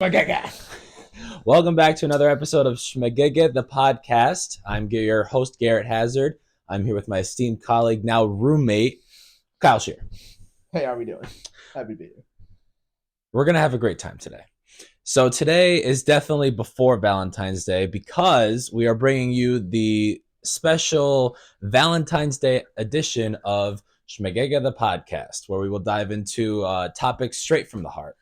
Schmegegge. Welcome back to another episode of Schmegegge, the podcast. I'm your host, Garrett Hazard. I'm here with my esteemed colleague, now roommate, Kyle Shear. Hey, how are we doing? Happy to be here. We're going to have a great time today. So today is definitely before Valentine's Day because we are bringing you the special Valentine's Day edition of Schmegegge, the podcast, where we will dive into topics straight from the heart.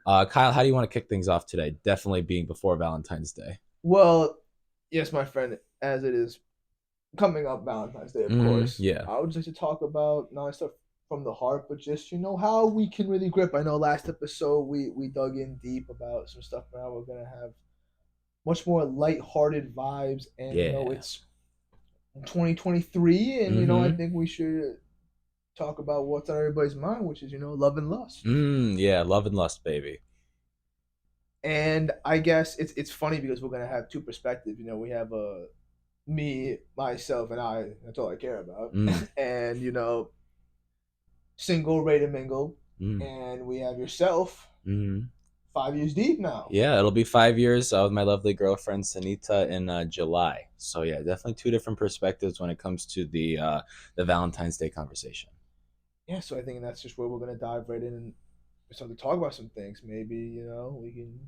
Kyle, how do you want to kick things off today? Definitely being before Valentine's Day. Well, yes, my friend, as it is coming up Valentine's Day, of course. Yeah. I would just like to talk about not stuff from the heart, but just how we can really grip. I know last episode we dug in deep about some stuff. Now we're gonna have much more light-hearted vibes, and Yeah. it's 2023, and I think we should talk about what's on everybody's mind, which is love and lust. Yeah, love and lust, baby. And I guess it's funny because we're gonna have two perspectives. We have me, myself, and I. That's all I care about. And single, ready to mingle, and we have yourself. 5 years deep now. Yeah, it'll be 5 years with my lovely girlfriend Sanita in July. So yeah, definitely two different perspectives when it comes to the Valentine's Day conversation. Yeah, so I think that's just where we're gonna dive right in and start to talk about some things. Maybe we can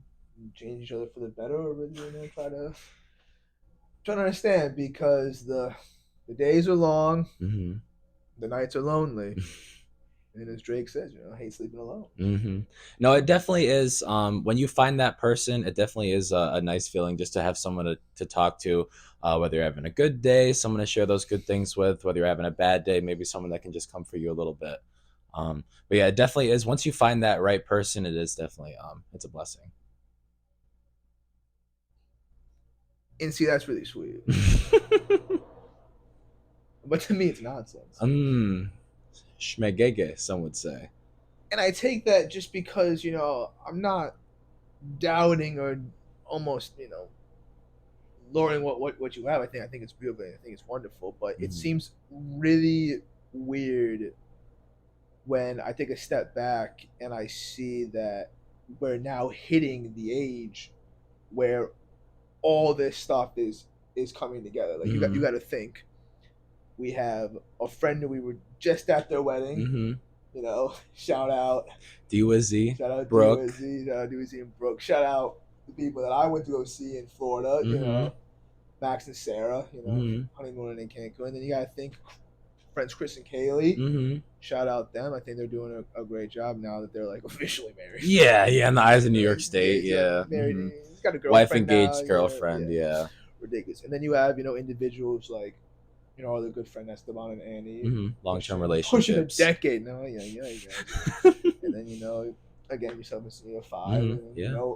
change each other for the better, or really try to understand, because the days are long, the nights are lonely. And as Drake says, I hate sleeping alone. No, it definitely is. When you find that person, it definitely is a nice feeling just to have someone to talk to, whether you're having a good day, someone to share those good things with, whether you're having a bad day, maybe someone that can just come for you a little bit. But yeah, it definitely is. Once you find that right person, it is definitely, it's a blessing. And see, that's really sweet. But to me, it's nonsense. Schmegegge, some would say. And I take that just because, I'm not doubting or almost, lowering what you have. I think it's beautiful. I think it's wonderful. But it seems really weird when I take a step back and I see that we're now hitting the age where all this stuff is coming together. Like you got to think. We have a friend that we were just at their wedding. Shout out Divulge. Shout out Brooke. Divulge and Brooke. Shout out the people that I went to go see in Florida. Max and Sarah. Honeymooning in Cancun. And then you got to think friends Chris and Kaylee. Shout out them. I think they're doing a great job now that they're like officially married. Yeah, in the eyes of New York State. Yeah, married. He's got a girlfriend. Wife engaged now. girlfriend. Yeah. Ridiculous. And then you have individuals like our other good friend Esteban and Annie. Long-term relationships. Pushing a decade now. Yeah. And then again, yourself and Sunita 5. And,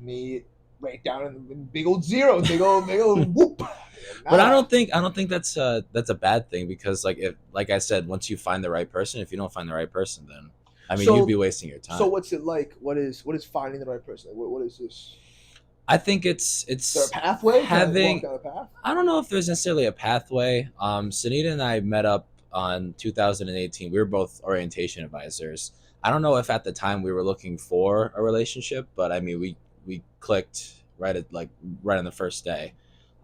me right down in big old zero, big old whoop. But I don't think that's a bad thing, because like I said, once you find the right person, if you don't find the right person, then you'd be wasting your time. So what's it like? What is finding the right person? What is this? I think it's is there a pathway? Having, walk down a path? I don't know if there's necessarily a pathway. Sanita and I met up on 2018. We were both orientation advisors. I don't know if at the time we were looking for a relationship, but we clicked right on the first day.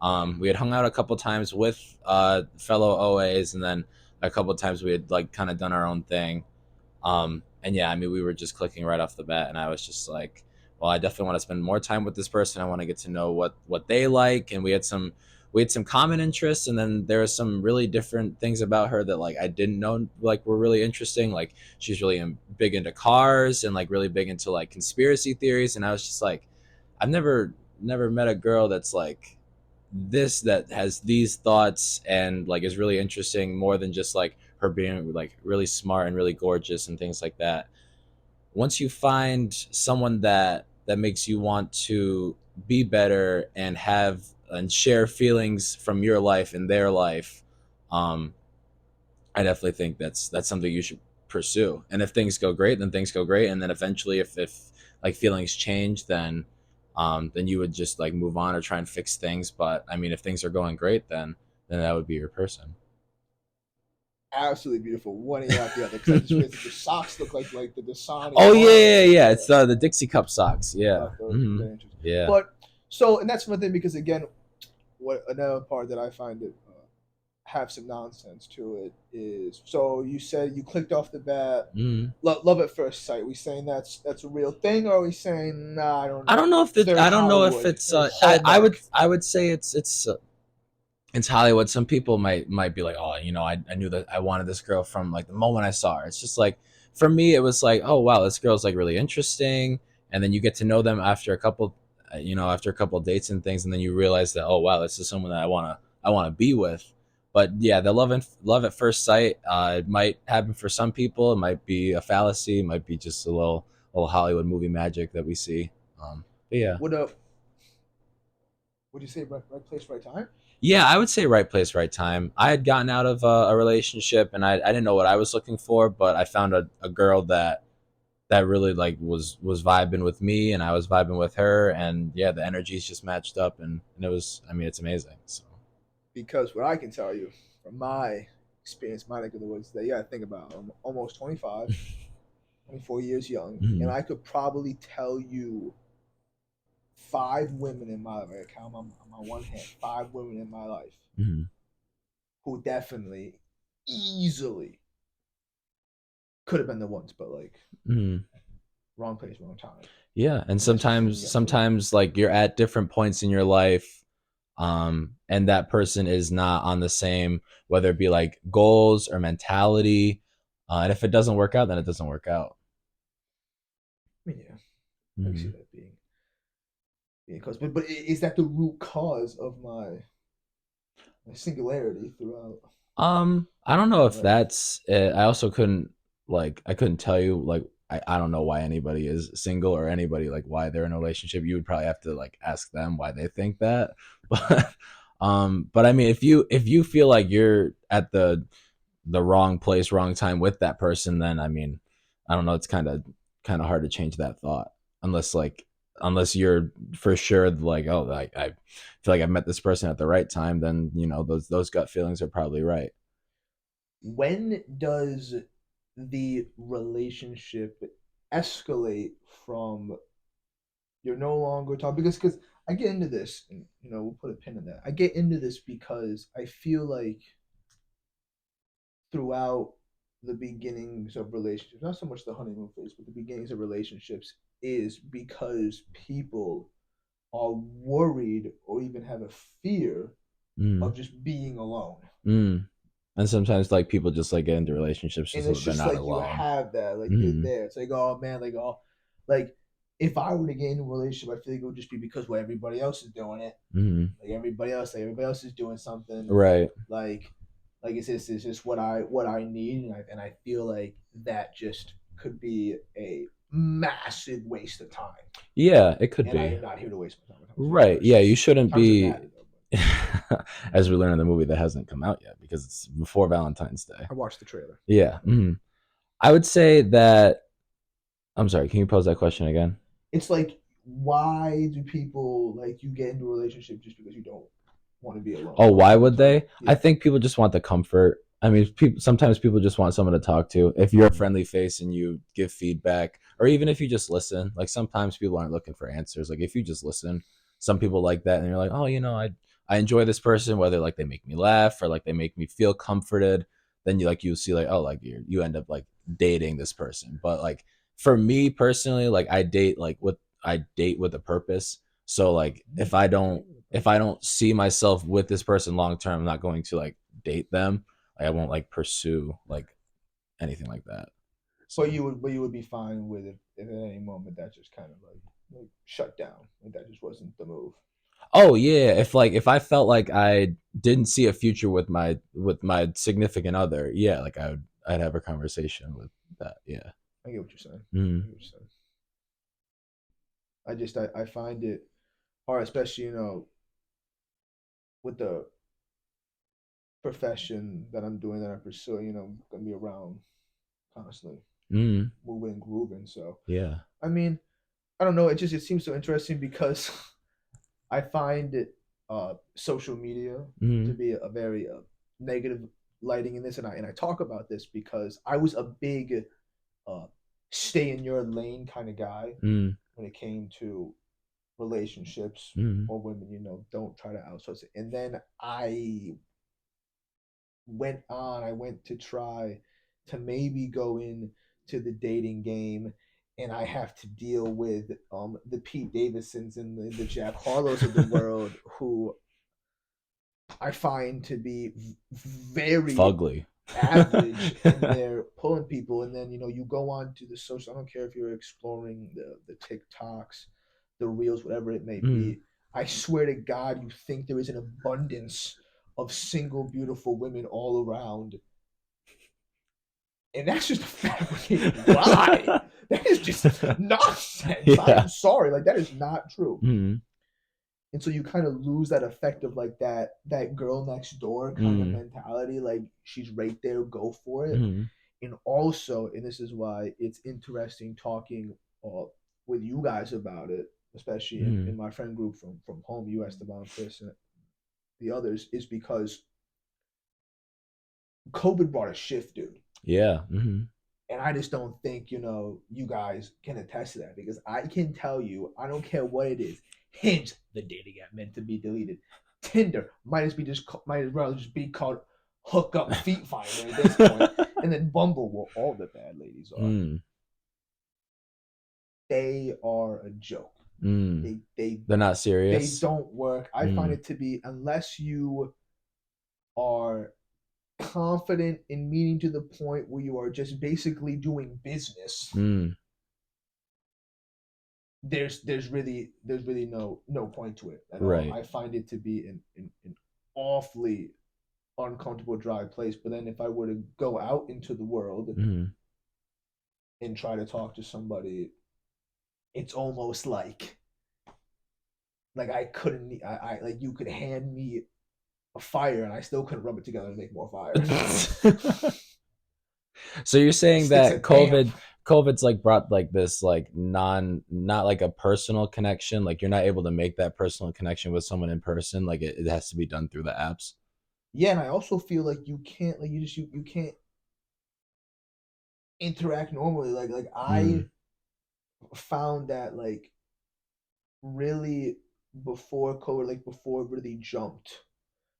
We had hung out a couple times with fellow OAs, and then a couple times we had kind of done our own thing. And yeah, we were just clicking right off the bat, and I was just like, well, I definitely want to spend more time with this person. I want to get to know what they like, and we had some common interests, and then there are some really different things about her that I didn't know were really interesting. Like, she's really big into cars and really big into conspiracy theories, and I was just like, I've never met a girl that's like this, that has these thoughts and is really interesting, more than just her being really smart and really gorgeous and things like that. Once you find someone that makes you want to be better and have and share feelings from your life and their life, I definitely think that's something you should pursue. And if things go great, then things go great. And then eventually, if feelings change, then you would just move on or try and fix things. But if things are going great, then that would be your person. absolutely beautiful, one ear out the other. Because I just realized that the socks look like the Dasani Oh yeah, yeah, bars. yeah. Yeah, It's the Dixie Cup socks. Yeah. those are Hmm. very interesting. Yeah. But so, and that's one thing because again, what another part that I find that have some nonsense to it is so you said you clicked off the bat. Mm. Love at first sight. We saying that's a real thing, or are we saying nah? I don't I know. don't know if that. Very I don't know if Hollywood, it's. very I would. Hallmark. I would say it's Hollywood. Some people might be like, oh, I knew that I wanted this girl from like the moment I saw her. It's just like for me, it was like, oh wow, this girl's like really interesting, and then you get to know them after a couple, after a couple dates and things, and then you realize that oh wow, this is someone that I wanna be with. But yeah, the love at first sight, it might happen for some people. It might be a fallacy. It might be just a little Hollywood movie magic that we see. But yeah. Would a would you say right place, right time? Yeah, I would say right place, right time. I had gotten out of a relationship, and I didn't know what I was looking for, but I found a girl that really like was vibing with me, and I was vibing with her, and yeah, the energies just matched up, and it was. I mean, it's amazing. So. Because what I can tell you from my experience, my neck of the woods, that yeah, I think about I'm almost 25, 24 years young, and Mhm. I could probably tell you five women in my life. I count on my one hand, five women in my life Mhm. who definitely, easily could have been the ones, but like Mhm. wrong place, wrong time. Yeah, and And that's just for me, sometimes I believe. sometimes like you're at different points in your life, and that person is not on the same, whether it be like goals or mentality, and if it doesn't work out, then it doesn't work out. I mean, yeah, I can see Mhm. that being cause, but is that the root cause of my singularity throughout I don't know my if life? that's it. I also I couldn't tell you like I don't know why anybody is single or anybody like why they're in a relationship. You would probably have to like ask them why they think that. But I mean if you feel like you're at the wrong place, wrong time with that person, then I mean, I don't know, it's kind of hard to change that thought unless you're for sure like, oh, like I feel like I met this person at the right time, then those gut feelings are probably right. When does the relationship escalate from you're no longer talking because I get into this and we'll put a pin in that. I get into this because I feel like throughout the beginnings of relationships, not so much the honeymoon phase, but the beginnings of relationships is because people are worried or even have a fear Mm, of just being alone. mm. And sometimes like people just like get into relationships just And so it's they're just not like you alone. have that, like you're Mm, there. It's like, oh man, like if I were to get into a relationship, I feel like it would just be because what everybody else is doing it. mm. Like everybody else is doing something. Right. Like it's just what I need, and I feel like that just could be a massive waste of time. Yeah, it could And I be. am not here to waste my time. My time is Right. precious. Yeah, you shouldn't Time doesn't be matter though. But as we learn in the movie that hasn't come out yet because it's before Valentine's Day. I watched the trailer. Yeah. Mhm. I would say that. I'm sorry. Can you pose that question again? It's like, why do people like you get into a relationship just because you don't want to be alone? Oh, You don't why want would to talk. they? I Yeah. think people just want the comfort. I mean, sometimes people just want someone to talk to. If you're a friendly face and you give feedback, or even if you just listen, like sometimes people aren't looking for answers. Like if you just listen, some people like that, and you're like, oh, I enjoy this person, whether like they make me laugh or like they make me feel comforted. Then you see like, oh, like you end up like dating this person. But like for me personally, like I date with a purpose. So like if I don't see myself with this person long term, I'm not going to like date them. Like I won't like pursue like anything like that. But So you would be fine with it if at any moment that just kind of like shut down. Like that just wasn't the move. oh yeah, if I felt like I didn't see a future with my significant other, yeah, like I'd have a conversation with that. Yeah. I get what you're saying. I Mm. get what you're saying. I find it hard, especially with the profession that I'm doing that I'm pursuing. Gonna be around constantly, Mm. moving and grooving. So Yeah. I mean, I don't know. It seems so interesting because I find it social media to Mm. be a very negative lighting in this, and I talk about this because I was a big uh, stay in your lane kind of guy Mm, when it came to relationships mm, or women. Don't try to outsource it. And then I went to try to maybe go in to the dating game, and I have to deal with the Pete Davidsons and the Jack Harlows of the world, who I find to be very fugly. average, and they're pulling people. And then you go on to the social. I don't care if you're exploring the TikToks, the reels, whatever it may Mm. be. I swear to God, you think there is an abundance of single, beautiful women all around, and that's just a fabricated lie. That is just nonsense. I Yeah. am sorry, like that is not true. Mm, And so you kind of lose that effect of like that girl next door kind of mm, mentality, like she's right there, go for it. mm, And also, and this is why it's interesting talking uh, with you guys about it, especially in mm. my friend group from home, you, Esteban, Chris, and the others, is because COVID brought a shift, dude. Yeah. Mm, And I just don't think, you guys can attest to that, because I can tell you, I don't care what it is. Hinge, the dating app meant to be deleted. Tinder might as well just be called Hook Up Feet Finder at this point. And then Bumble, where all the bad ladies are. mm, They are a joke. mm. They They're not they serious. don't work. I find Mm, it to be, unless you are confident in meeting to the point where you are just basically doing business, mm. there's really no point to it at all. Right. I find it to be an awfully uncomfortable, dry place. But then if I were to go out into the world Mm. and try to talk to somebody, it's almost like I couldn't. I like, you could hand me a fire and I still couldn't rub it together and make more fire. So you're saying Sticks are that damp. COVID's like brought like this like not like a personal connection, like you're not able to make that personal connection with someone in person, like it has to be done through the apps. Yeah, and I also feel like you can't, like, you can't interact normally. Like I Mm, found that, like, really, before COVID, like before it really jumped,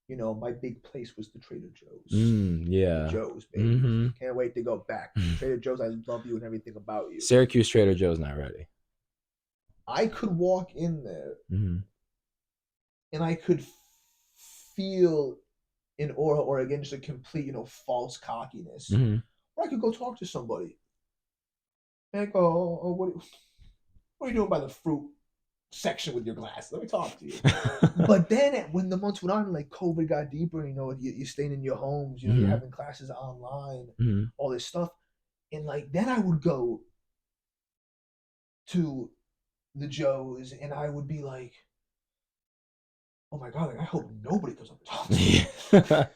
my big place was the Trader Joe's. The yeah. Joe's, baby. Mm-hmm. Can't wait to go back. Trader Joe's, I love you and everything about you. Syracuse Trader Joe's not ready. I could walk in there Mm-hmm. and I could feel an aura, or again, just a complete, false cockiness. Mm-hmm. Or I could go talk to somebody and I go, oh, what are you doing by the fruit section with your glass? Let me talk to you. But then when the months went on, like COVID got deeper, you're staying in your homes, you're Mm-hmm. having classes online, Mm-hmm. all this stuff. And like then I would go to the Joes and I would be like, oh my God, like I hope nobody comes up and talks to me. Yeah.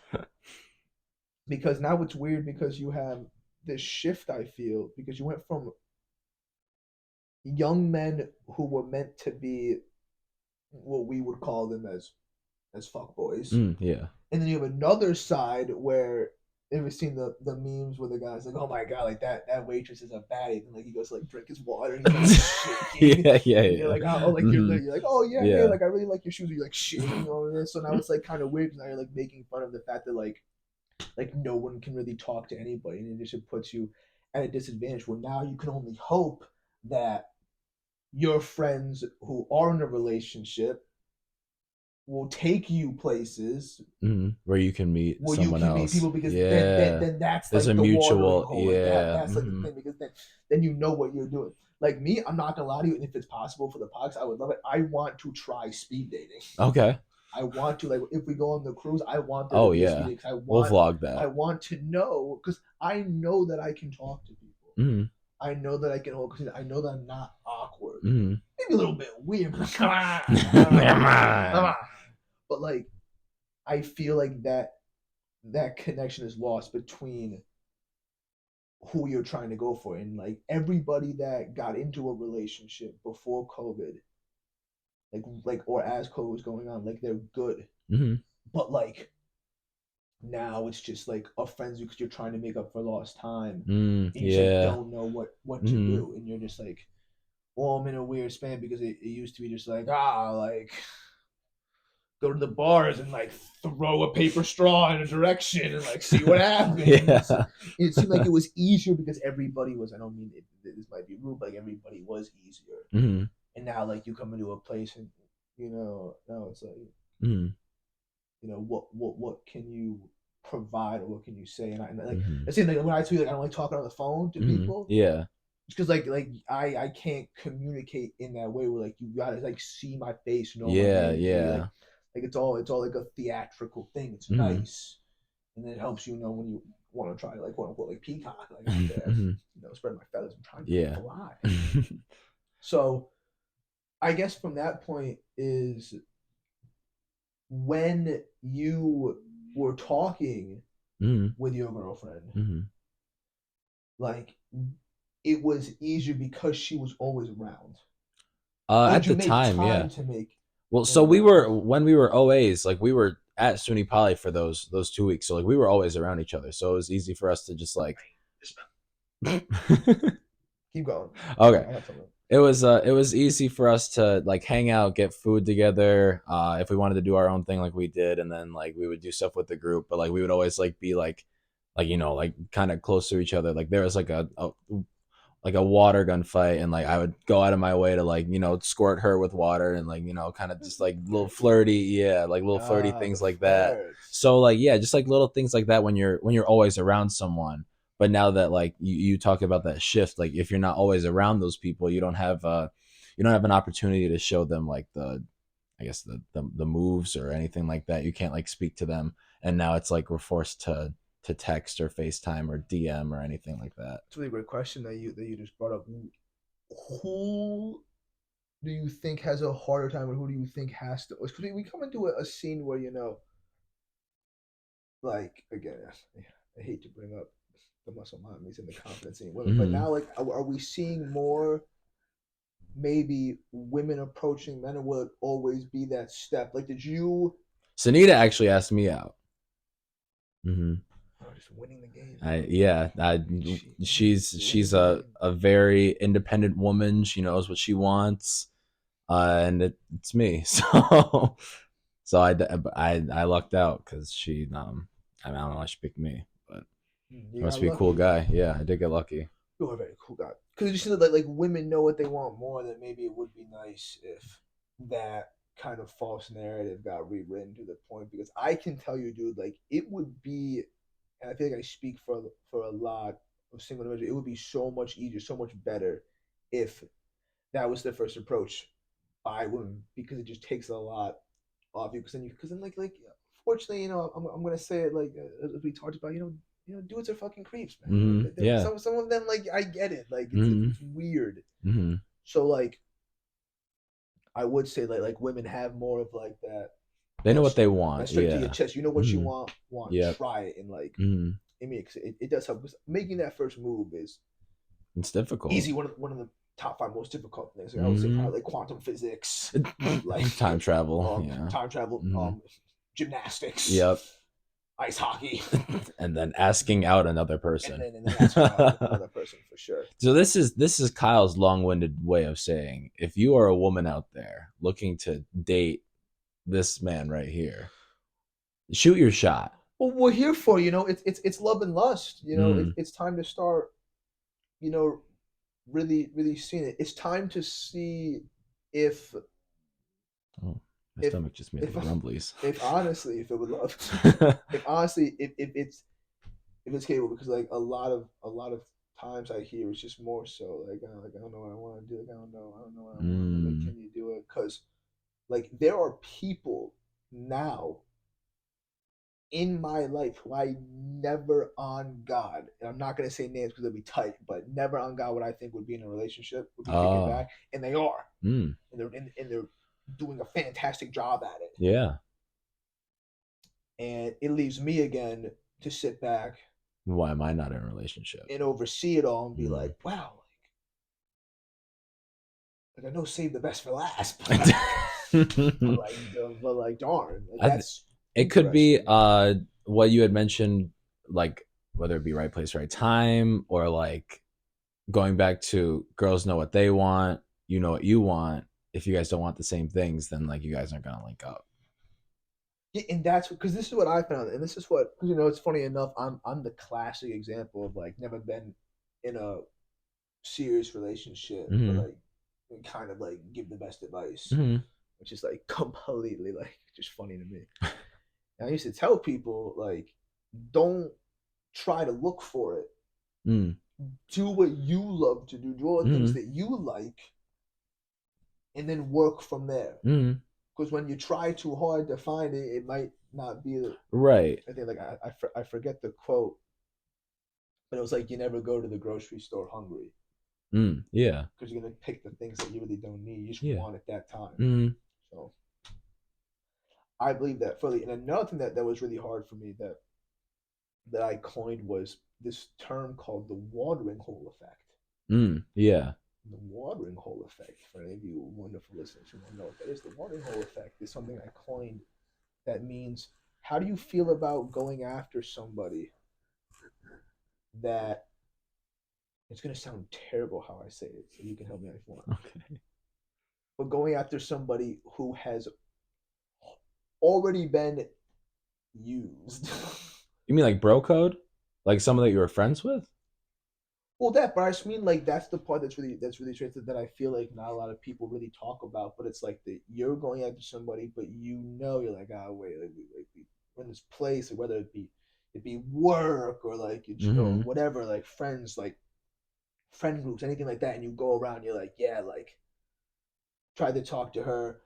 Because now it's weird, because you have this shift, I feel, because you went from young men who were meant to be what we would call them as fuck boys. Yeah. And then you have another side where, ever seen the memes where the guy's like, oh my God, like that waitress is a baddie, and like he goes to like drink his water and he's like shaking. Yeah, yeah, And you're yeah. like, oh, like Mm-hmm. you're like, oh yeah, hey, Yeah. like I really like your shoes. You're like shaking over this. So now it's like kind of weird, because now you're like making fun of the fact that like no one can really talk to anybody, and it just puts you at a disadvantage, where now you can only hope that your friends who are in a relationship will take you places Mm-hmm. Where you can meet where you someone can meet else. people, because then then, Yeah. then that's There's a like the watering mutual. hole. Like Yeah. that's like the Mm-hmm. thing, because then you know what you're doing. Like me, I'm not gonna lie to you, and if it's possible for the podcast, I would love it. I want to try speed dating. Okay. I want to, like, if we go on the cruise, I want there to Oh be a speed yeah. dating, 'cause We'll vlog I that. want to know, because I know that I can talk to people. Mm-hmm. I know that I can hold, because I know that I'm not awkward. Mm-hmm. Maybe a little bit weird, but come on, Come come on. on. But like, I feel like that connection is lost between who you're trying to go for. And like everybody that got into a relationship before COVID, or as COVID was going on, like they're good. Mm-hmm. But like Now it's just like a frenzy because you're trying to make up for lost time, and you just like Yeah. don't know what to Hmm. do, and you're just like, well, I'm in a weird span because it used to be just like like go to the bars and like throw a paper straw in a direction and like see what happens. Yeah. It seemed like it was easier because everybody was. I don't mean this might be rude, but like everybody was easier. Hmm. And now like you come into a place and now it's like Hmm. what can you provide or what can you say? And like Hmm. I say like when I tell you like I don't like talking on the phone to Hmm. people Yeah. because like I can't communicate in that way where like you gotta like see my face, know my Yeah. name, be Yeah. like it's all like a theatrical thing. It's Hmm. nice, and then it helps when you want to try like quote unquote like peacock like out there, Hmm. spread my feathers and trying to Yeah. fly. So I guess from that point is when you were talking Hmm. with your girlfriend, Hmm. like it was easier because she was always around. Or did At you the make time, yeah. time to make Well, so we were interaction? when we were OAs, like we were at SUNY Poly for those 2 weeks, so like we were always around each other, so it was easy for us to just like. Keep going. Okay, I have something. it was easy for us to like hang out, get food together, if we wanted to do our own thing like we did, and then like we would do stuff with the group, but like we would always like be like like kind of close to each other. Like there was like a water gun fight, and like I would go out of my way to like squirt her with water, and like kind of just like little Very cool. flirty, yeah, like little flirty Ah, the things like that. flirts. So like yeah, just like little things like that when you're always around someone. But now that like you talk about that shift, like if you're not always around those people, you don't have an opportunity to show them like the I guess the moves or anything like that. You can't like speak to them, and now it's like we're forced to text or FaceTime or DM or anything like that. It's a really great question that you just brought up. Who do you think has a harder time, or who do you think has to? Because we come into a scene where like again, I hate to bring up the muscle mommies and the confidence in women, but Hmm. now like are we seeing more maybe women approaching men, or will it always be that step? Like, did you? Sunita actually asked me out. Hmm. Oh, just winning the game, I huh? yeah, she's Winning the a game. a very independent woman. She knows what she wants, and it's me. So I lucked out because I don't know why she picked me, but You I must got be a cool lucky. guy. Yeah, I did get lucky. You're a very cool guy. Because you see that like women know what they want more. That maybe it would be nice if that kind of false narrative got rewritten to the point. Because I can tell you, dude, like it would be, and I feel like I speak for a lot of single individuals. It would be so much easier, so much better if that was the first approach by women because it just takes a lot off you. Because then like fortunately, I'm gonna say it like as we talked about, dudes are fucking creeps, man. Hmm. Yeah. Some of them like I get it, like Hmm. it's weird. Hmm. So like I would say like women have more of like that They know what they that want. straight to your Yeah. chest. You know what you Hmm. want, Yep. try it, and like Hmm. I mean it does help. Making that first move is It's difficult. easy. One of the top five most difficult things. Like, I would say Hmm. probably like quantum physics, like Time travel. Yeah. time travel, Hmm. gymnastics, Yep. ice hockey, And then asking out another person. and then asking out another person for sure. So this is Kyle's long-winded way of saying if you are a woman out there looking to date this man right here, shoot your shot. Well, we're here for it's love and lust. Mm. It's time to start. You know, really seeing it. It's time to see if Oh, my if stomach just made if little rumblies. if honestly if it would love if honestly if it's capable because like a lot of times I hear it's just more so like I don't know what I want to do, like I don't know what I want, like Mm. can you do it, because like there are people now in my life who I never on God, and I'm not gonna say names because they'll be tight, but never on God would I think would be in a relationship, would be kicking Oh. back, and they are, Mm. and they're doing a fantastic job at it, Yeah. and it leaves me again to sit back Why am I not in a relationship? and oversee it all and be Mm. like, wow, like I know save the best for last, but like, but like darn, like I th- that's it could be interesting. what you had mentioned, like whether it be right place, right time, or like going back to girls know what they want, you know what you want. If you guys don't want the same things, then like you guys aren't gonna link up. Yeah, and that's because this is what I found, and this is what it's funny enough. I'm the classic example of like never been in a serious relationship, but Mm-hmm. like kind of like give the best advice, Mm-hmm. which is like completely like just funny to me. And I used to tell people like, don't try to look for it. Mm-hmm. Do what you love to do. Do all the things Mm-hmm. that you like, and then work from there. Mm-hmm. Because when you try too hard to find it, it might not be. Right. I think like I forget the quote, but it was like you never go to the grocery store hungry Yeah. because you're gonna pick the things that you really don't need. You just Yeah. want at that time. Mm-hmm. So I believe that fully. And another thing that was really hard for me that I coined was this term called the watering hole effect. Yeah. The watering hole effect, for any of you wonderful listeners who don't know what that is, the watering hole effect is something I coined that means how do you feel about going after somebody that it's going to sound terrible how I say it, so you can help me out if you want. Okay. But going after somebody who has already been used. You mean like bro code? Like someone that you were friends with? Well, that, but I just mean like that's the part that's really interesting that I feel like not a lot of people really talk about. But it's like that you're going after somebody, but you're like, ah, wait, we're in this place, or whether it be work or like or Mm-hmm. whatever, like friends, like friend groups, anything like that, and you go around, you're like, yeah, like try to talk to her,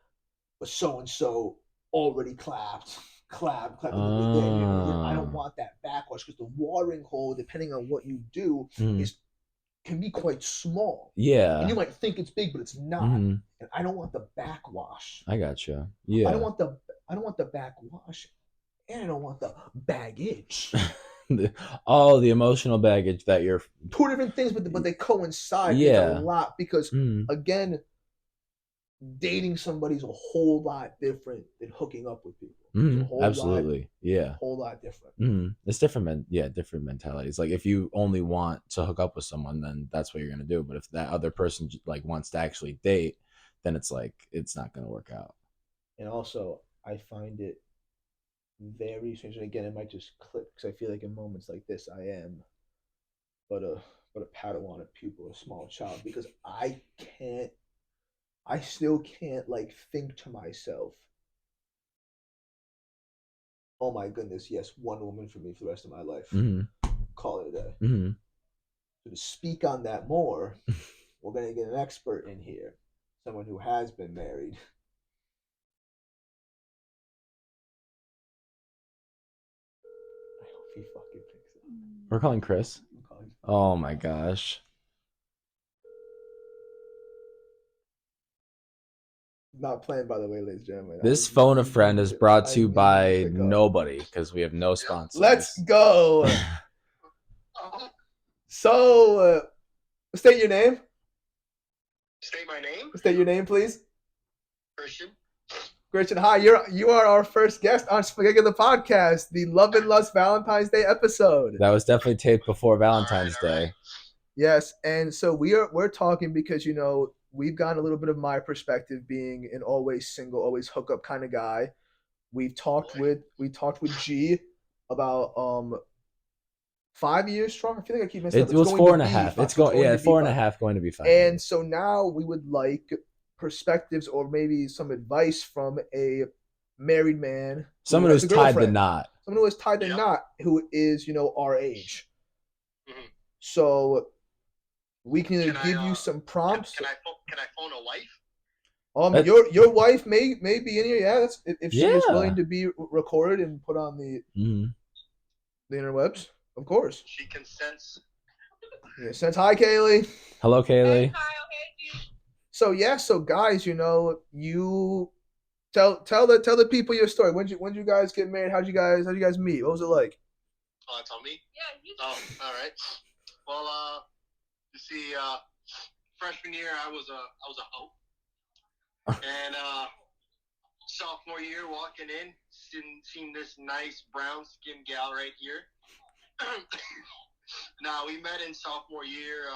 but so and so already clapped, and then you're there. I don't Uh, want that backwash because the watering hole, depending on what you do, mm, is can be quite small, and you yeah. might think it's big, but it's not. Mm-hmm. And I don't want the backwash. I gotcha. I don't Yeah. want the I don't want the backwash, and I don't want the baggage. All the emotional baggage that you're. Two different things, but they coincide. It's a Yeah. lot because Mm, again, dating somebody's a whole lot different than hooking up with people. It's absolutely. Yeah. a whole lot different. It's different. Yeah, different mentalities. Like if you only want to hook up with someone, then that's what you're gonna do. But if that other person like wants to actually date, then it's like it's not gonna work out. And also, I find it very strange. And again, it might just click because I feel like in moments like this, I am but a but a Padawan, a pupil, a small child, because I still can't like think to myself, oh my goodness, yes, one woman for me for the rest of my life. Mm-hmm. Call it a day. Mm-hmm. So to speak on that more, we're gonna get an expert in here, someone who has been married. I hope he fucking picks up. We're calling Chris. I'm calling. Oh my gosh. Not playing, by the way, ladies and gentlemen. This phone a friend is brought I to you need him to by pick up. nobody because we have no Let's sponsors. go. So, state your name. State my name, State your name, please. Christian. Christian, hi. You are our first guest on Schmegegge the podcast, the Love and Lust Valentine's Day episode. That was definitely taped before Valentine's All right. Day. Yes, and so we're talking because we've gotten a little bit of my perspective being an always single, always hookup kind of guy. We talked with G about 5 years strong. I feel like I keep messing up. It It's was going four to and a be half. five. It's So going, yeah, to be 4.5 going to be 5 And years. so now we would like perspectives or maybe some advice from a married man, Someone has who's a tied the girlfriend, knot. someone who is tied the Yep. knot, who is our age. Mhm. So we can either Can give I, you some prompts. Can I phone a wife? That- Your wife may be in here. Yeah, that's if she is Yeah. willing to be recorded and put on the interwebs, of course. She consents. Yeah, says hi, Kaylee. Hello, Kaylee. So guys, you tell the people your story. When you guys get married? How'd you guys meet? What was it like? Oh, that's on me? Yeah. Oh, all right. Well, you see, freshman year I was a hoe, and sophomore year walking in, seen this nice brown skinned gal right here. Now we met in sophomore year,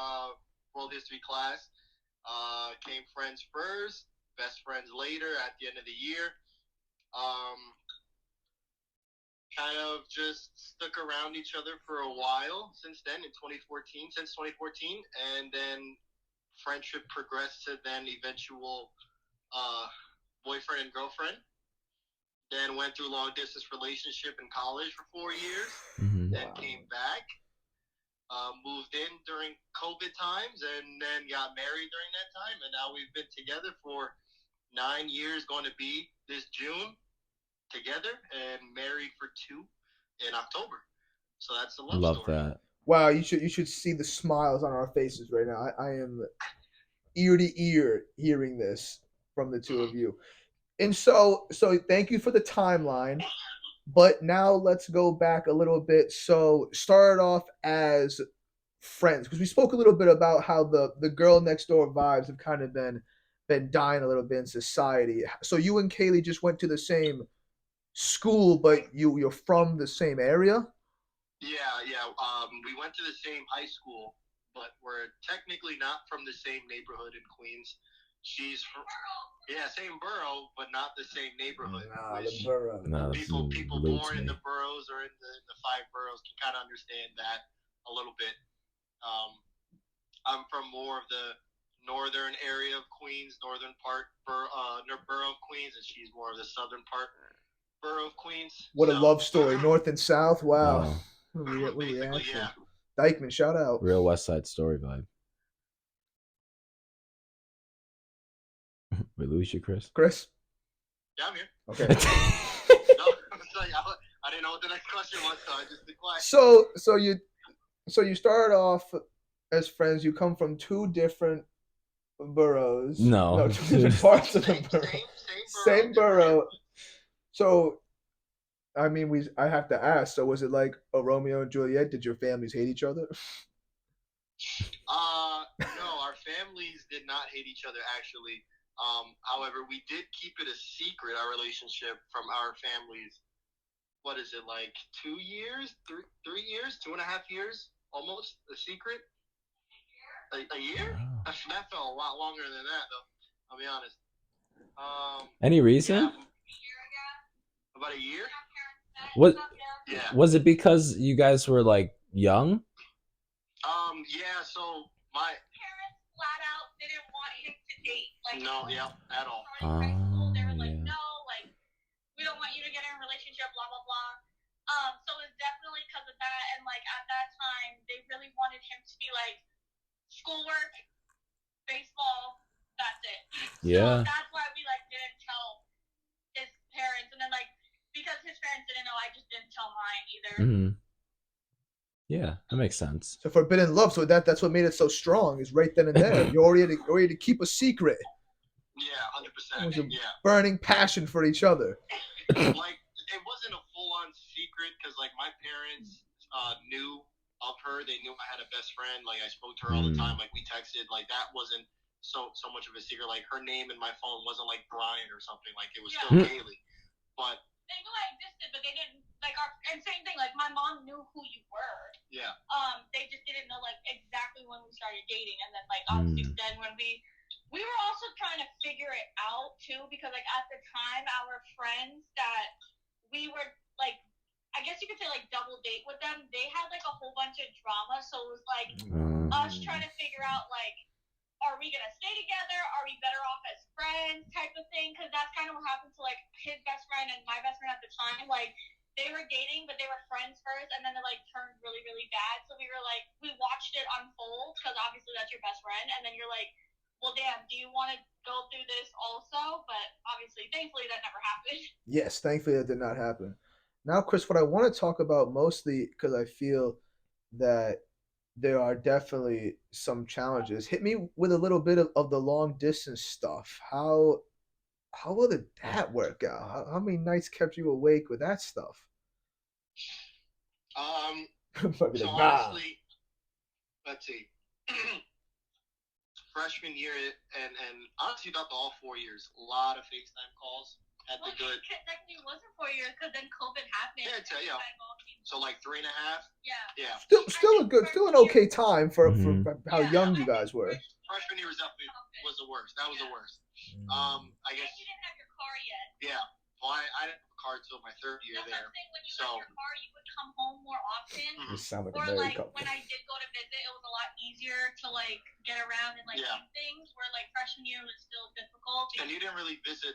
world history class. Came friends first, best friends later at the end of the year. Kind of just stuck around each other for a while since then since 2014, and then friendship progressed to then eventual boyfriend and girlfriend. Then went through long distance relationship in college for 4 years. Then came back. Moved in during COVID times, and then got married during that time, and now we've been together for 9 years, going to be this June, together, and married for 2 in October. So that's the love story. Love that. Wow, you should see the smiles on our faces right now. I am ear to ear hearing this from the two of you. And so thank you for the timeline. But now let's go back a little bit. So started off as friends because we spoke a little bit about how the girl next door vibes have kind of been dying a little bit in society. So you and Kaylee just went to the same school, but you're from the same area. Yeah. We went to the same high school, but we're technically not from the same neighborhood in Queens. She's from, same borough, but not the same neighborhood. The borough. No, People born in the boroughs or in the 5 boroughs can kind of understand that a little bit. I'm from more of the northern area of Queens, northern part borough of Queens, and she's more of the southern part borough of Queens. What a love story, north and south. Wow. Basically, yeah. Dykeman, shout out. Real West Side Story vibe. We lose you, Chris? Yeah, I'm here. Okay. No, I didn't know what the next question was, so I just did quiet. So you started off as friends. You come from 2 different boroughs. No, 2 different parts of the borough. Same borough. So, I mean, I have to ask. So, was it like a Romeo and Juliet? Did your families hate each other? No, our families did not hate each other actually. However, we did keep it a secret, our relationship, from our families. What is it, like 2 years, 3 years, 2.5 years, almost a secret? A year? Wow. That felt a lot longer than that, though. I'll be honest. Any reason? Yeah, about a year. Was it because you guys were like young? Yeah. So my parents flat out didn't want him to date. Like, at all. They were like, no, like, we don't want you to get in a relationship, blah blah blah. So it was definitely because of that, and like at that time, they really wanted him to be like schoolwork, baseball, that's it. Yeah. So that's why we like didn't tell his parents, and then like because his parents didn't know, I just didn't tell mine either. Mm-hmm. Yeah, that makes sense. So forbidden love. So that's what made it so strong. Is right then and there. You're already to keep a secret. Yeah, 100%. Yeah. Burning passion for each other. Like it wasn't a full-on secret because like my parents knew of her. They knew I had a best friend. Like I spoke to her all the time. Like we texted. Like that wasn't so much of a secret. Like her name in my phone wasn't like Brian or something. Like it was still Kaylee. But they knew I existed, but they didn't like and same thing, like my mom knew who you were. Yeah. They just didn't know like exactly when we started dating, and then like obviously then when we were also trying to figure it out too, because like at the time our friends that we were like, I guess you could say like double date with them, they had like a whole bunch of drama, so it was like us trying to figure out like, are we gonna stay together? Are we better off as friends? Type of thing, because that's kind of what happened to like his best friend and my best friend at the time. Like they were dating, but they were friends first, and then it like turned really, really bad. So we were like, we watched it unfold because obviously that's your best friend, and then you're like, well, damn, do you want to go through this also? But obviously, thankfully, that never happened. Yes, thankfully that did not happen. Now, Chris, what I want to talk about mostly because I feel that there are definitely some challenges. Hit me with a little bit of the long distance stuff. How well did that work out? How many nights kept you awake with that stuff? So honestly, let's see. Freshman year and honestly throughout the all 4 years, a lot of FaceTime calls. at the good. Technically, it wasn't 4 years because then COVID happened. Yeah. So like 3.5. Yeah. Still an okay time for how young you guys were. Freshman year was definitely the worst. That was the worst. I guess. And you didn't have your car yet. Yeah. Well, I didn't have a car until my third year there. When you had your car, you would come home more often. You sound like or a married couple. When I did go to visit, it was a lot easier to like get around and like do things. Where like freshman year was still difficult. And you didn't really visit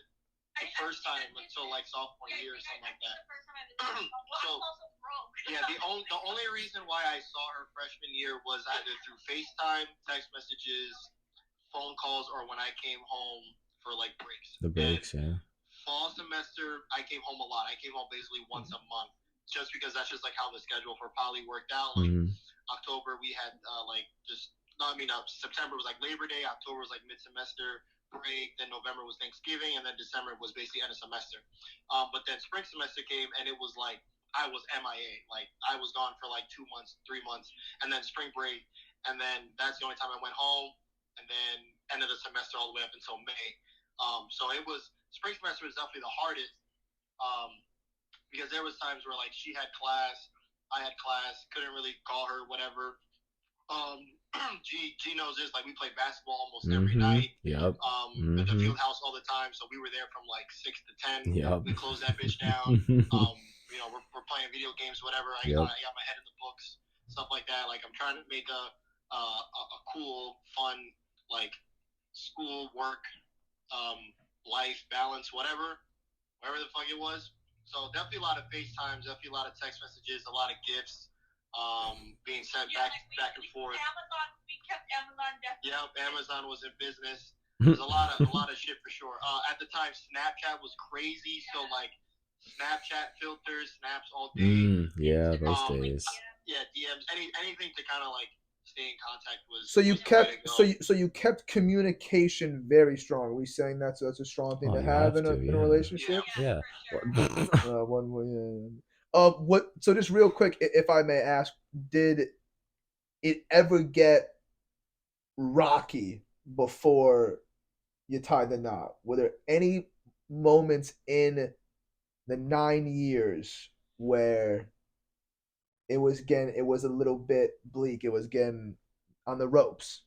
the first time until like sophomore year or something like that. The first time I visited. I was also broke. Yeah, the only reason why I saw her freshman year was either through FaceTime, text messages, phone calls, or when I came home for like breaks. The breaks, yeah. Fall semester, I came home a lot. I came home basically once a month, just because that's just like how the schedule for poly worked out. Like October, we had September was like Labor Day. October was like mid-semester break. Then November was Thanksgiving, and then December was basically end of semester. But then spring semester came, and it was like I was MIA. Like I was gone for like 2 months, 3 months, and then spring break, and then that's the only time I went home. And then end of the semester all the way up until May. So it was spring semester was definitely the hardest because there was times where like she had class, I had class, couldn't really call her, whatever. G knows this, like we played basketball almost every night. Yep. At the field house all the time, so we were there from like 6 to 10. Yep. We closed that bitch down. We're playing video games, whatever. I got my head in the books, stuff like that. Like I'm trying to make a cool, fun, like school work, life balance, whatever the fuck it was. So definitely a lot of FaceTimes, definitely a lot of text messages, a lot of gifts being sent back and forth. We kept Amazon definitely. Yep, Amazon was in business. There's a lot of shit for sure. At the time, Snapchat was crazy. So like Snapchat filters, snaps all day. Yeah, those days. Yeah, DMs, anything to kind of like stay in contact was. So you kept communication very strong. Are we saying that's a strong thing to have in a relationship? Yeah. One way. So just real quick, if I may ask, did it ever get rocky before you tied the knot? Were there any moments in the 9 years where it was a little bit bleak, it was getting on the ropes?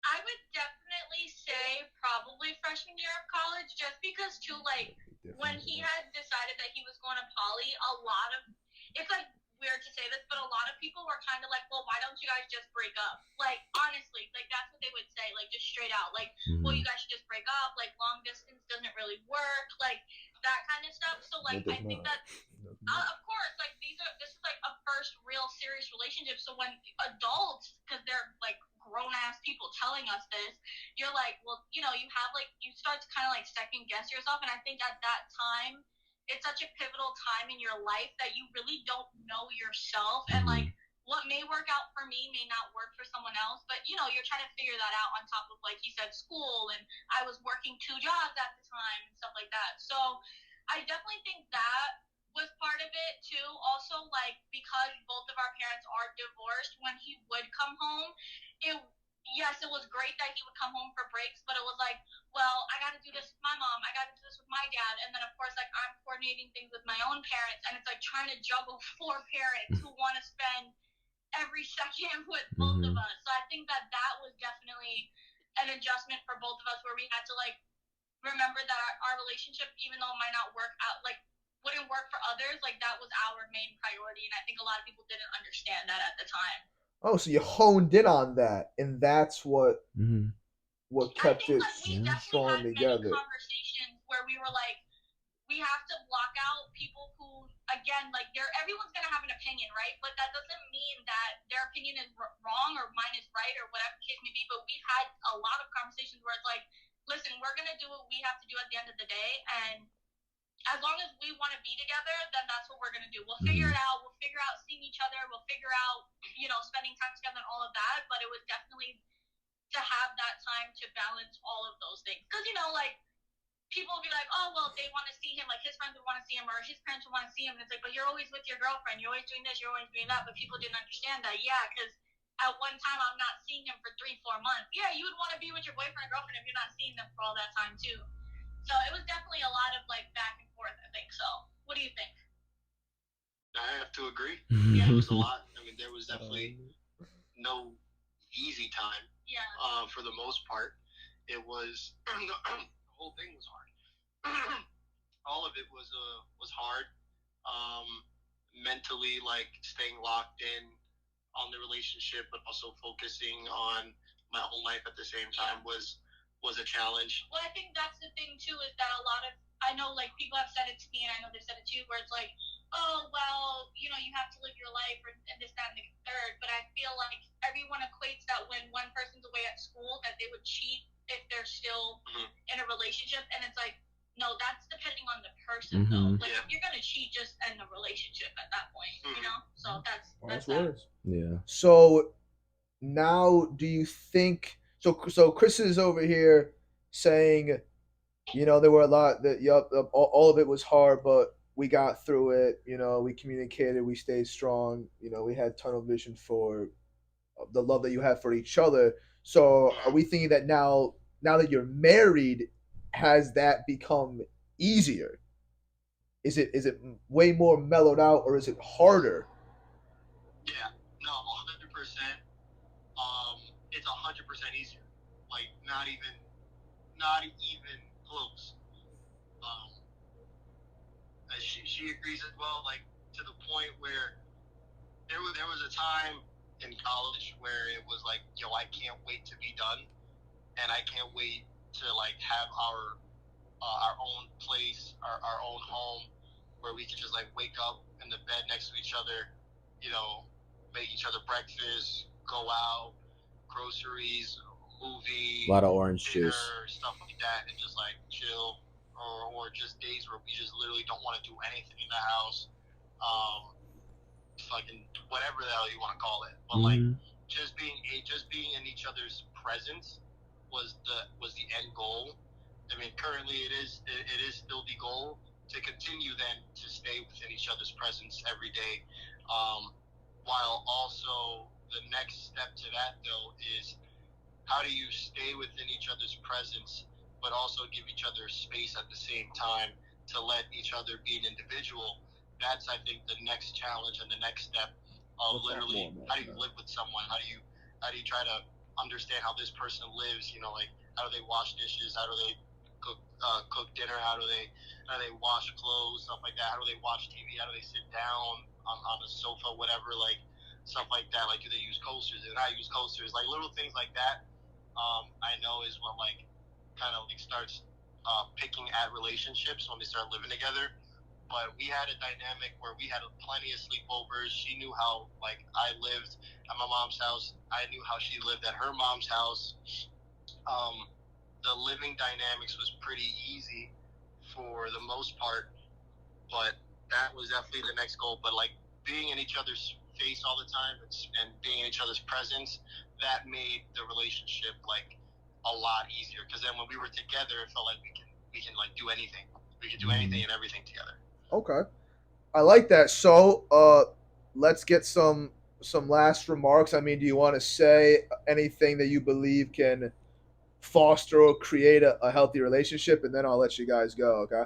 I would definitely say probably freshman year of college, just because too, like when he had decided that he was going to poly, it's like weird to say this, but a lot of people were kind of like, well, why don't you guys just break up? Like, honestly, like that's what they would say, like just straight out, like, well, you guys should just break up, like long distance doesn't really work, like that kind of stuff. So like I think that of course, like this is like a first real serious relationship. So when adults, because they're like grown ass people telling us this, you're like, well, you have like you start to kind of like second guess yourself. And I think at that time, it's such a pivotal time in your life that you really don't know yourself, and like what may work out for me may not work for someone else. But you're trying to figure that out on top of, like he said, school, and I was working 2 jobs at the time and stuff like that. So I definitely think that was part of it too. Also, like because both of our parents are divorced, when he would come home, it was great that he would come home for breaks, but it was like, well, I got to do this with my mom, I got to do this with my dad, and then of course like I'm coordinating things with my own parents, and it's like trying to juggle 4 parents who want to spend every second with both of us. So I think that was definitely an adjustment for both of us, where we had to like remember that our relationship, even though it might not work out, like wouldn't work for others, like that was our main priority. And I think a lot of people didn't understand that at the time. Oh, so you honed in on that, and that's what kept it strong together. Many conversations where we were like, we have to block out people who, again, like everyone's gonna have an opinion, right? But that doesn't mean that their opinion is wrong or mine is right or whatever the case may be. But we've had a lot of conversations where it's like, listen, we're gonna do what we have to do at the end of the day, and as long as we want to be together, then that's what we're going to do. We'll figure it out. We'll figure out seeing each other. We'll figure out, spending time together and all of that. But it was definitely to have that time to balance all of those things. Because, like, people will be like, oh, well, they want to see him. Like, his friends would want to see him, or his parents would want to see him. And it's like, but you're always with your girlfriend. You're always doing this. You're always doing that. But people didn't understand that. Yeah, because at one time I'm not seeing him for 3-4 months. Yeah, you would want to be with your boyfriend or girlfriend if you're not seeing them for all that time, too. So it was definitely a lot of like back and forth, I think. So what do you think? I have to agree. It was a lot. I mean, there was definitely no easy time. Yeah. For the most part, it was the whole thing was hard. All of it was hard. Mentally, like staying locked in on the relationship, but also focusing on my own life at the same time was a challenge. Well, I think that's the thing too, is that a lot of, I know like people have said it to me, and I know they've said it too, where it's like, oh well, you know, you have to live your life and this, that, and the third. But I feel like everyone equates that when one person's away at school, that they would cheat if they're still in a relationship, and it's like, no, that's depending on the person though. Like if you're gonna cheat, just end the relationship at that point, you know. So that's that. Yeah. So now, do you think so? So Chris is over here saying, you know, there were a lot that, yup, all of it was hard, but we got through it. You know, we communicated, we stayed strong. You know, we had tunnel vision for the love that you have for each other. So are we thinking that now that you're married, has that become easier? Is it way more mellowed out, or is it harder? Yeah, no, 100%. It's 100% easier. Like not even close. Um, she agrees as well. Like to the point where there was a time in college where it was like, yo, I can't wait to be done, and I can't wait to like have our own place, our own home, where we can just like wake up in the bed next to each other, you know, make each other breakfast, go out, groceries, movie, A lot of orange dinner, juice. stuff like that, and just like chill, or just days where we just literally don't want to do anything in the house. Fucking whatever the hell you want to call it, but like just being in each other's presence was the end goal. I mean, currently it is still the goal to continue then to stay within each other's presence every day, while also the next step to that though is how do you stay within each other's presence but also give each other space at the same time to let each other be an individual. That's, I think, the next challenge and the next step of literally how do you live with someone, how do you try to understand how this person lives, you know, like how do they wash dishes, how do they cook dinner, how do they wash clothes, stuff like that, how do they watch TV, how do they sit down on a sofa, whatever, like stuff like that, like do they use coasters, do they not use coasters, like little things like that. I know is what like kind of like starts picking at relationships when they start living together. But we had a dynamic where we had plenty of sleepovers. She knew how like I lived at my mom's house. I knew how she lived at her mom's house. The living dynamics was pretty easy for the most part, but that was definitely the next goal. But like being in each other's face all the time and being in each other's presence, that made the relationship like a lot easier. Because then when we were together, it felt like we can like do anything. We can do anything and everything together. Okay, I like that. So, let's get some last remarks. I mean, do you want to say anything that you believe can foster or create a healthy relationship, and then I'll let you guys go. Okay.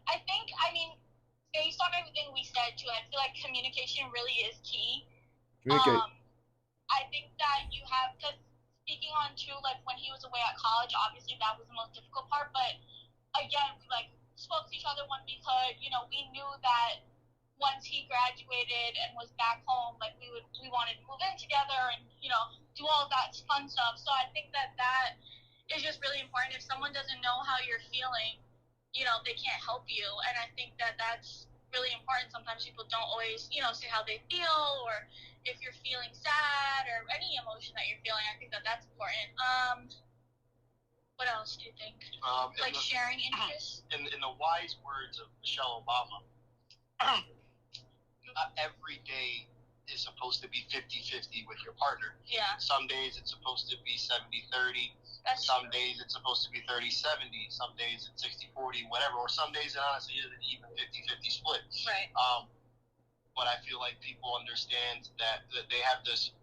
I think, I mean, based on everything we said too, I feel like communication really is key. Communicate. I think that you have, because speaking on too, like when he was away at college, obviously that was the most difficult part. But again, we like spoke to each other when we could. You know, we knew that once he graduated and was back home, like we wanted to move in together and do all of that fun stuff. So I think that is just really important. If someone doesn't know how you're feeling, they can't help you. And I think that that's really important. Sometimes people don't always, say how they feel, or if you're feeling sad or any emotion that you're feeling. I think that that's important. What else do you think? Like sharing interests? In the wise words of Michelle Obama, not every day is supposed to be 50-50 with your partner. Yeah. Some days it's supposed to be 70-30. Some days it's supposed to be 30-70. Some days it's 60-40, whatever. Or some days it honestly isn't even 50-50 split. Right. But I feel like people understand that they have this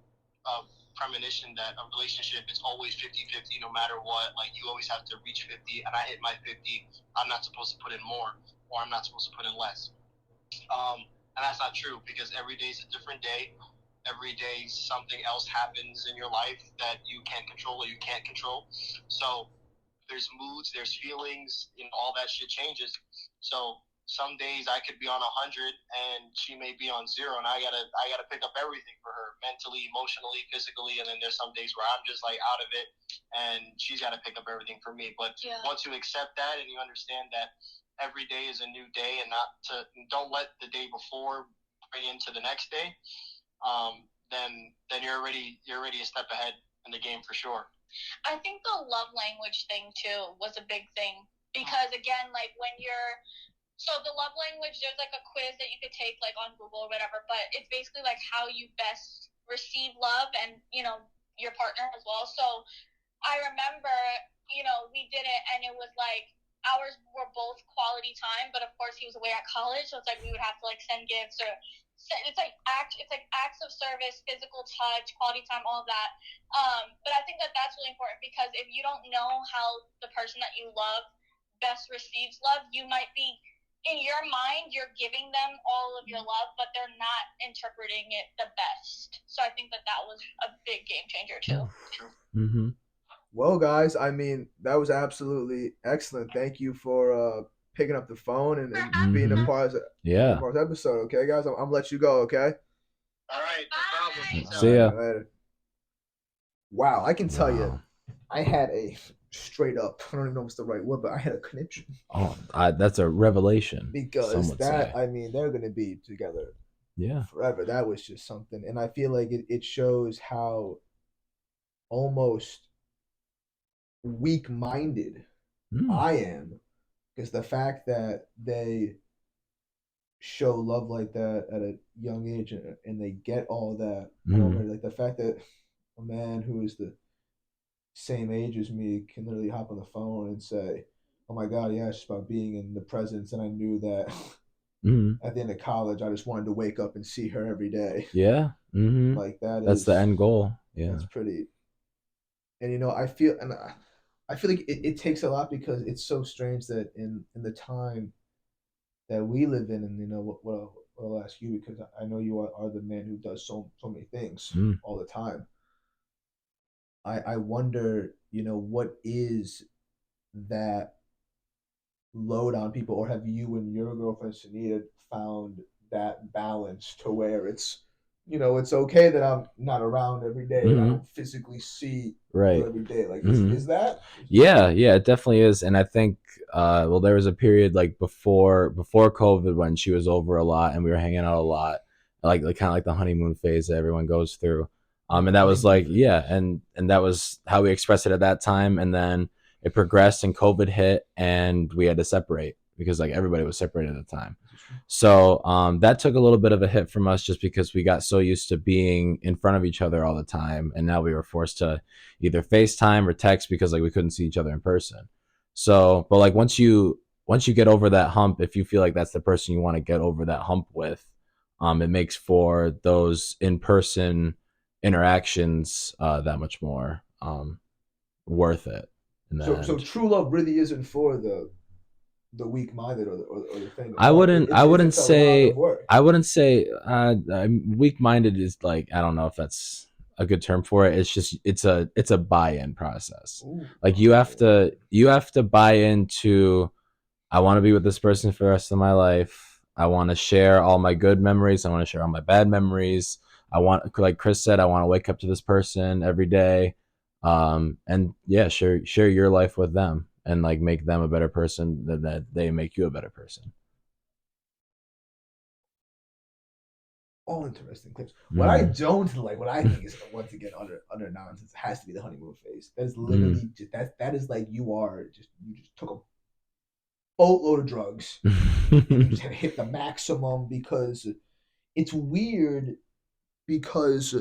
premonition that a relationship is always 50-50 no matter what. Like, you always have to reach 50, and I hit my 50. I'm not supposed to put in more, or I'm not supposed to put in less. And that's not true, because every day is a different day. Every day something else happens in your life that you can't control or you can't control. So there's moods, there's feelings, all that shit changes. So some days I could be on 100 and she may be on 0, and I gotta pick up everything for her, mentally, emotionally, physically. And then there's some days where I'm just like out of it, and she's got to pick up everything for me. But once you accept that and you understand that every day is a new day, and don't let the day before bring into the next day, then you're already a step ahead in the game for sure. I think the love language thing too was a big thing, because again, like when you're so the love language, there's like a quiz that you could take like on Google or whatever, but it's basically like how you best receive love, and your partner as well. So I remember, we did it, and it was like ours were both quality time, but of course he was away at college, so it's like we would have to like send gifts, or it's like acts of service, physical touch, quality time, all of that. But I think that that's really important, because if you don't know how the person that you love best receives love, you might be, in your mind, you're giving them all of your love, but they're not interpreting it the best. So I think that that was a big game changer too. True. Mm-hmm. Well, guys, I mean, that was absolutely excellent. Thank you for picking up the phone and being a part of Yeah. this episode. Okay, guys, I'm gonna let you go. Okay. All right, no problem. See ya. Later. Wow, I can tell you, I had a straight up. I don't even know what's the right word, but I had a connection. Oh, that's a revelation. Because I mean, they're gonna be together. Yeah. Forever. That was just something, and I feel like it shows how almost weak-minded I am, because the fact that they show love like that at a young age, and they get all that already, like the fact that a man who is the same age as me can literally hop on the phone and say, "Oh my God, yeah, it's just about being in the presence," and I knew that at the end of college, I just wanted to wake up and see her every day. Yeah. Mm-hmm. Like that's the end goal. Yeah. That's pretty. And I feel like it takes a lot, because it's so strange that in the time that we live in, and what I'll ask you, because I know you are the man who does so many things all the time. I wonder, what is that load on people, or have you and your girlfriend Sunita found that balance to where it's okay that I'm not around every day, and I don't physically see you every day. Like, is that? Yeah, it definitely is. And I think, well, there was a period like before COVID when she was over a lot and we were hanging out a lot, like kind of like the honeymoon phase that everyone goes through. And that was like, yeah, and that was how we expressed it at that time. And then it progressed, and COVID hit, and we had to separate, because like everybody was separated at the time. So that took a little bit of a hit from us, just because we got so used to being in front of each other all the time, and now we were forced to either FaceTime or text, because like we couldn't see each other in person. So, but like once you get over that hump, if you feel like that's the person you want to get over that hump with, it makes for those in person interactions that much more worth it. So true love really isn't for the weak minded, or the thing. I wouldn't say weak minded is like, I don't know if that's a good term for it. It's just it's a buy-in process. Ooh, like you have to buy into, I want to be with this person for the rest of my life. I want to share all my good memories. I want to share all my bad memories. I want, like Chris said, I want to wake up to this person every day. And yeah, share your life with them, and like make them a better person, that they make you a better person. All interesting clips. What I don't like, what I think is once again under nonsense, has to be the honeymoon phase. That's literally just that is like you just took a boatload of drugs and you just hit the maximum, because it's weird, because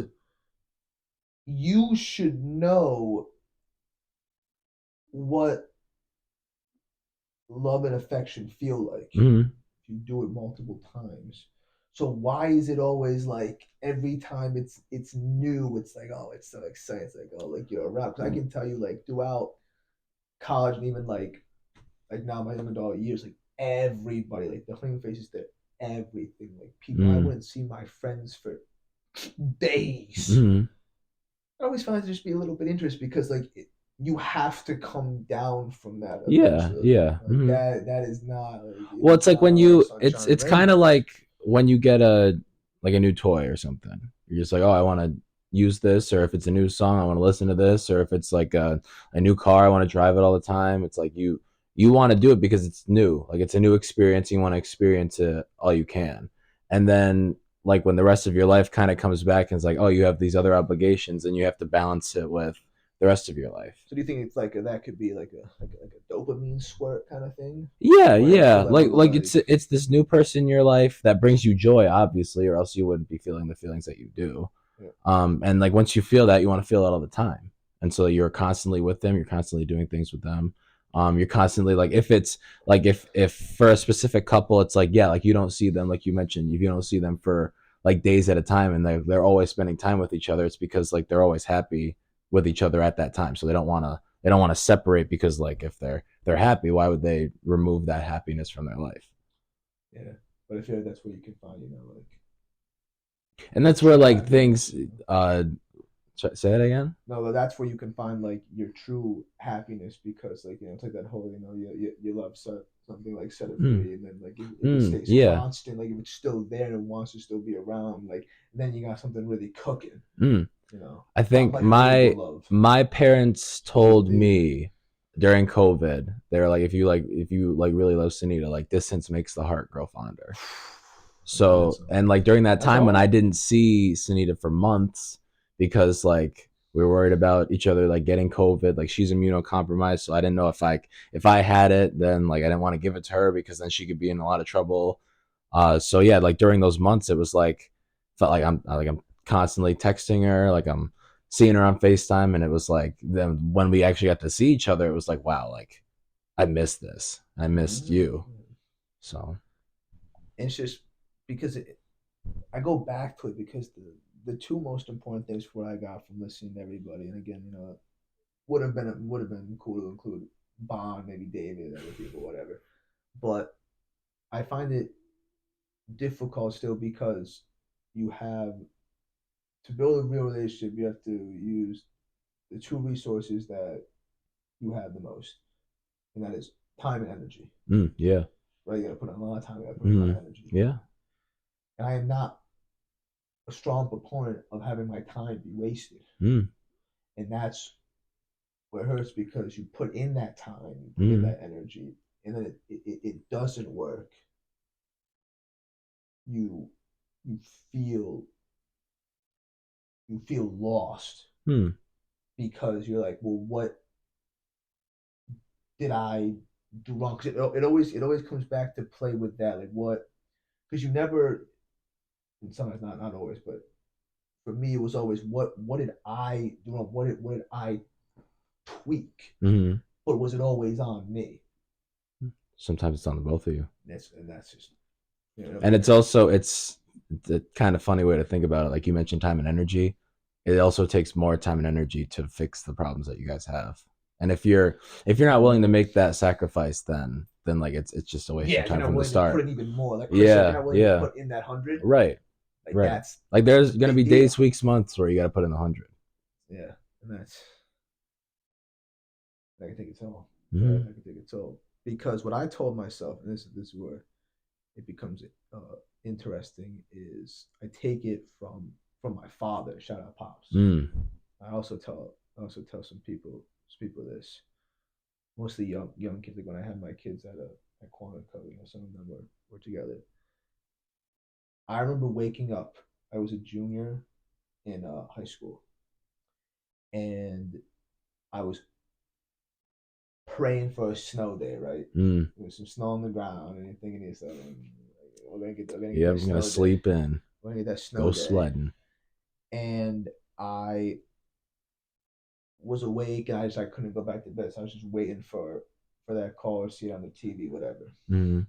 you should know what love and affection feel like if you do it multiple times. So why is it always like every time it's new, it's like, oh, it's so exciting. It's like, oh, like you're around. Because I can tell you, like, throughout college and even like now my young adult years, like everybody, like the clean faces there, everything. Like people, I Mm. wouldn't see my friends for days. Mm. I always find it to just be a little bit interesting because like you have to come down from that Yeah, eventually. yeah. Like Mm. that is not like Well, it's it's like not when all you sunshine and it's kind of rainbows. like when you get a like a new toy or something. You're just like, oh, I want to use this, or if it's a new song, I want to listen to this, or if it's like a new car, I want to drive it all the time. It's like you want to do it because it's new, like it's a new experience. You want to experience it all you can, and then like when the rest of your life kind of comes back and it's like, oh, you have these other obligations, and you have to balance it with the rest of your life. So do you think it's like that could be like a dopamine squirt kind of thing, Yeah, where it's a yeah. level of Like like it's this new person in your life that brings you joy, obviously, or else you wouldn't be feeling the feelings that you do. yeah, And like once you feel that, you want to feel it all the time. And so you're constantly with them, you're constantly doing things with them. You're constantly like if it's like if for a specific couple, it's like, yeah, like you don't see them, like you mentioned, if you don't see them for like days at a time and they're always spending time with each other, it's because like they're always happy with each other at that time. So they don't want to separate because like if they're happy, why would they remove that happiness from their life? yeah. But I feel like that's where you can find like And that's where true like happiness. things say that again. No, but that's where you can find like your true happiness because like it's like that whole you love something like set it Mm, free and then like if it stays yeah. constant, like if it's still there and it wants to still be around, like then you got something really cooking. Mm. You know, I something think like labor love. my parents Labor told dating. me during COVID, they're like, if you really love Sunita, like distance makes the heart grow fonder. And So and like during that that's time when I hard. didn't see Sunita for months because like we were worried about each other like getting COVID, like she's immunocompromised, so I didn't know if I had it, then like I didn't want to give it to her because then she could be in a lot of trouble. So yeah, like during those months, it was like felt like I'm constantly texting her, like I'm seeing her on FaceTime, and it was like then when we actually got to see each other, it was like wow, like I missed this, I missed you. Mm. So And it's just because I go back to it because the two most important things for what I got from listening to everybody, and again, would have been cool to include Bond, maybe David, other people, whatever. But I find it difficult still because you have to build a real relationship. You have to use the two resources that you have the most, and that is time and energy. yeah, Right? You got to put in a lot of time. You got to put in a lot of mm, energy. yeah, And I am not a strong proponent of having my time be wasted, mm, and that's where it hurts because you put in that time, you put in mm, that energy, and then it doesn't work. You you feel you feel lost mm, because you're like, well, what did I do wrong? Because it always comes back to play with that, like what because you never, and sometimes not always, but for me it was always what did I do wrong? What did I tweak? mm. But was it always on me? Sometimes it's on the both of you, That's just and it's a kind of funny way to think about it. Like you mentioned, time and energy. It also takes more time and energy to fix the problems that you guys have. And if you're not willing to make that sacrifice, then like it's just a waste of yeah. If you're time not from the willing to put start. in even more, like Chris said, if you're Yeah, not willing to yeah, put in that 100, right, like right. that's Like there's a gonna be big days, deal. weeks, months where you got to put in 100. Yeah, and that can take its toll. Mm-hmm. That can take its toll because what I told myself, and this is where it becomes interesting, is I take it from my father. Shout out pops. Mm. I also tell some people this, mostly young kids. Like when I had my kids at Quantico, some of them were together. I remember waking up. I was a junior in high school, and I was praying for a snow day. Right, Mm. there was some snow on the ground, and you're thinking to yourself, we're gonna get Yeah, that I'm gonna snow day. sleep in, We're gonna get that snow go day, sledding. and I was awake, and I couldn't go back to bed, so I was just waiting for that call or see it on the TV, whatever. Mm.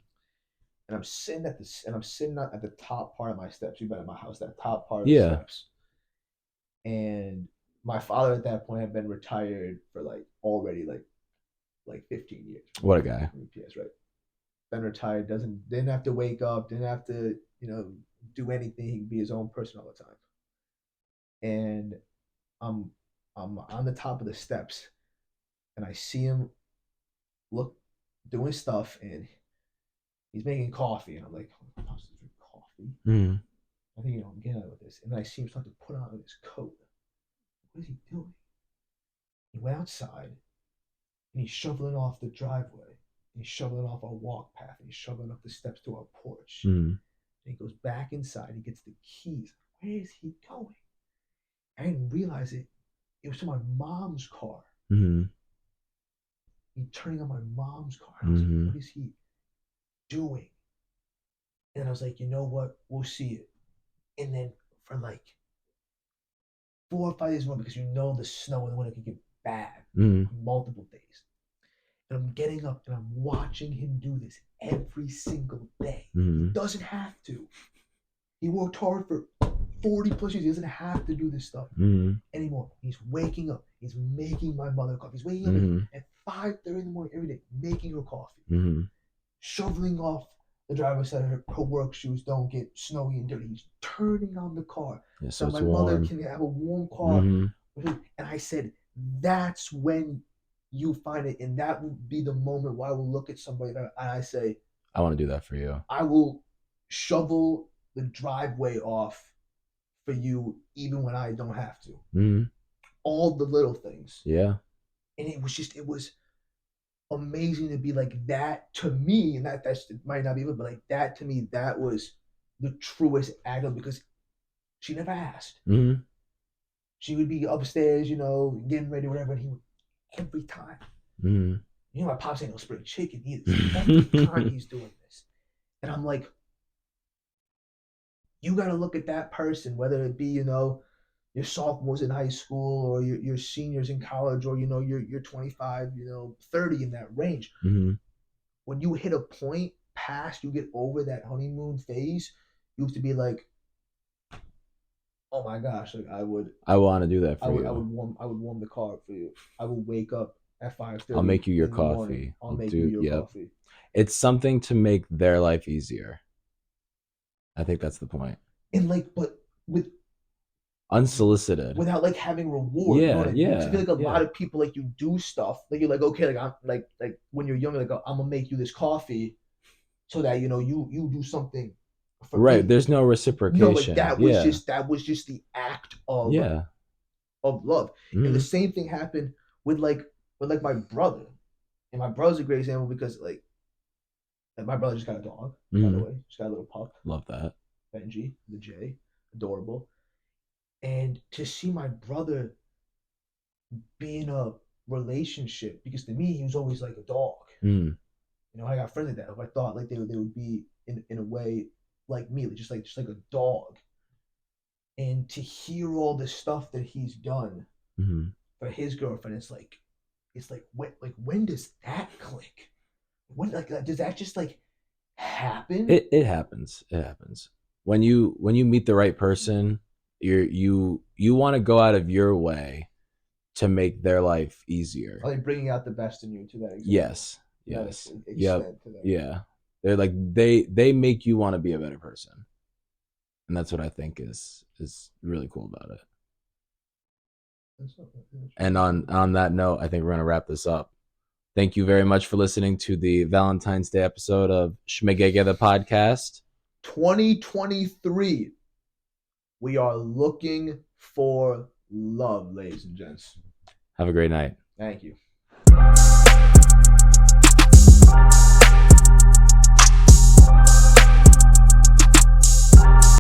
and I'm sitting at the top part of my steps. You've been at my house, that top part of the Yeah. steps. And my father at that point had been retired for like already like 15 years. What a guy. UPS, right? Been retired, didn't have to wake up, didn't have to, do anything. He could be his own person all the time. And I'm I'm on the top of the steps and I see him look doing stuff and he's making coffee and I'm like, oh, I'm supposed to drink coffee. Mm. I think I'm getting out with this. And then I see him start to put on his coat. What is he doing? He went outside and he's shoveling off the driveway. And he's shoveling off our walk path. And he's shoveling up the steps to our porch. Mm. And he goes back inside. He gets the keys. Where is he going? I didn't realize it. It was to my mom's car. Mm-hmm. He's turning on my mom's car. I was like, what is he doing? And I was like, you know what? We'll see it. And then for like 4 or 5 days more, because the snow in the winter can get bad, multiple days. And I'm getting up and I'm watching him do this every single day. He doesn't have to. He worked hard for 40 plus years. He doesn't have to do this stuff anymore. He's waking up. He's making my mother coffee. He's waking up at 5:30 in the morning every day, making her coffee, shoveling off the driver's side of her work shoes don't get snowy and dirty. He's turning on the car so my mother can have a warm car. And I said, that's when you find it, and that will be the moment where I will look at somebody and I say, I want to do that for you. I will shovel the driveway off for you even when I don't have to. All the little things. Yeah. And it was amazing to be like that to me, and that might not be it, but like that to me, that was the truest act of, because she never asked. She would be upstairs, getting ready, whatever, and he would every time. My pops ain't no spring chicken either. So every time he's doing this, and I'm like, you got to look at that person, whether it be your sophomores in high school or your seniors in college, or you're 25, 30 in that range. When you hit a point past, you get over that honeymoon phase, you have to be like, oh my gosh, like I want to do that for you. I would warm the car for you. I will wake up at 5:30. I'll make you your coffee. I'll make you your coffee. It's something to make their life easier. I think that's the point. And but with unsolicited, without like having reward. Yeah. I feel like a lot of people, like, you do stuff like you're like, okay, like I'm like when you're younger, like, I'm gonna make you this coffee so that you do something for me. There's no reciprocation. No, but that was just the act of love. And the same thing happened with my brother. And my brother's a great example because like my brother just got a dog, by the way. Just got a little pup. Love that. Benji, the J, adorable. And to see my brother be in a relationship, because to me he was always like a dog. I got friends like that. If I thought like they would be in a way like me, just like a dog. And to hear all the stuff that he's done for his girlfriend, it's like when does that click? When does that just like happen? It happens. It happens. When you meet the right person, you want to go out of your way to make their life easier. Are they bringing out the best in you to that extent? Yes. Yeah. They're like they make you want to be a better person, and that's what I think is really cool about it. And on that note, I think we're gonna wrap this up. Thank you very much for listening to the Valentine's Day episode of Schmegegge the podcast. 2023. We are looking for love, ladies and gents. Have a great night. Thank you.